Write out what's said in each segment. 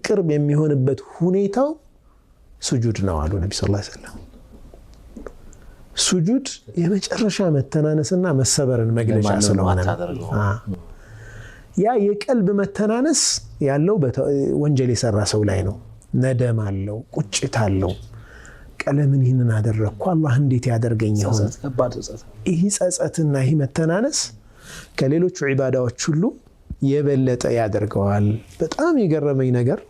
ቅርብ የሚሆንበት ሁኔታው ሱጁድ ነው አሉ ነብዩ ሰለላሁ ዐለይሂ ወሰለም ሱጁድ የመጨረሻ መተናነስና መሰበርን መግለጫ ስለሆነ ያ የቀልብ መተናነስ ያለው ወንጀል የሰራ ሰው ላይ ነው ነደም አለው ቁጭት አለው ቀለምን ይህንን አደረኩ አላህ እንዴት ያደርገኝ ይሆን ይህ ጸጸትና ይህ መተናነስ ከሌሎች ዒባዳዎች ሁሉ የበለጠ ያደርገዋል በጣም የገረመኝ ነገር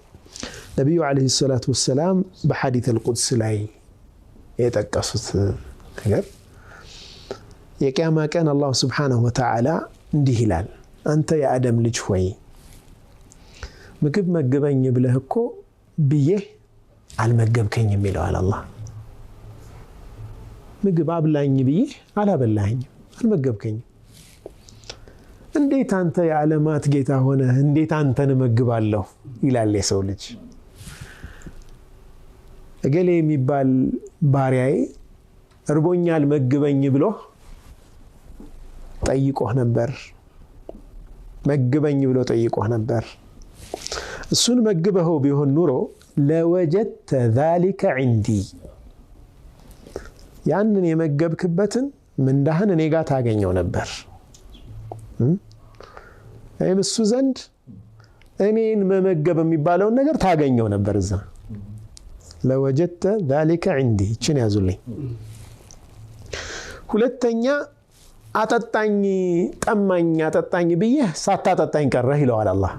ነብዩ አለይሂ ሰላቱ ወሰለም በሐዲስ አልቁድስ ላይ የጠቀሱት ነገር የቂያማ ቀን አላህ Subhanahu Wa Ta'ala እንዲህ ይላል አንተ የአደም ልጅ ሆይ ምግብ መግበኝ ብለህ እኮ ብዬ አልመገብከኝም ይላል አላህ ምግብ አብላኝ ብዬ አላበላኝ አልመገብከኝም እንዴት አንተ የዓለማት ጌታ ሆነ እንዴት አንተን መግባለሁ ይላል የሰው ልጅ እገሌ የሚባል ባሪያዬ እርቦኛል መግበኝ ብሎ ጠይቆህ ነበር መግበኝ ብሎ ጠይቆህ ነበር እሱን መግበው ቢሆን ኑሮ ለወጀተ ذلك عندي ያንን የመገብክበትን ምንዳህን እኔ ጋር ታገኘው ነበር እሱ ዘንድ እኔን መመገብ የሚባለው ነገር ታገኘው ነበር እዛ ለወጀተ ذلك عندي እቺን ያዙልኝ ሁለተኛ አጠጣኝ ጠማኝ አጠጣኝ ብዬ ሳታጠጣኝ ቀረህ ይለዋል አላህ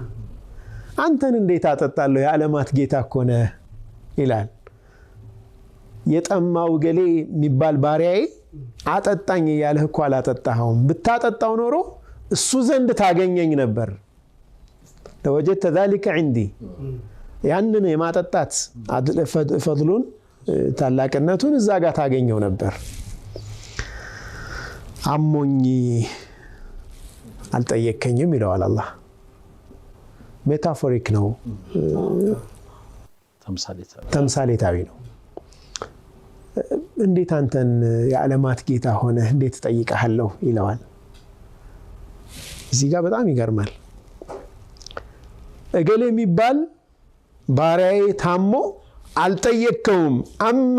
አንተን እንዴት አጠጣለሁ የዓለማት ጌታ ኮነ ይላል የጠማው ገሌ የሚባል ባሪያዬ አጠጣኝ ያለህ እኮ አላጠጣኸውም ብታጠጣው ኖሮ እሱ ዘንድ ታገኘኝ ነበር ለወጀተ ذلك عندي ያንን የማጠጣት ፈድሉን ታላቅነቱን እዛ ጋር ታገኘው ነበር አሞኝ አልጠየከኝም ይለዋል አላህ ሜታፎሪክ ነው ተምሳሌታዊ ነው እንዴት አንተን የዓለማት ጌታ ሆነ እንዴት ጠይቀሃለሁ ይለዋል እዚህ ጋር በጣም ይገርማል እገሌ የሚባል ባሪያዬ ታሞ አልጠየከውም አማ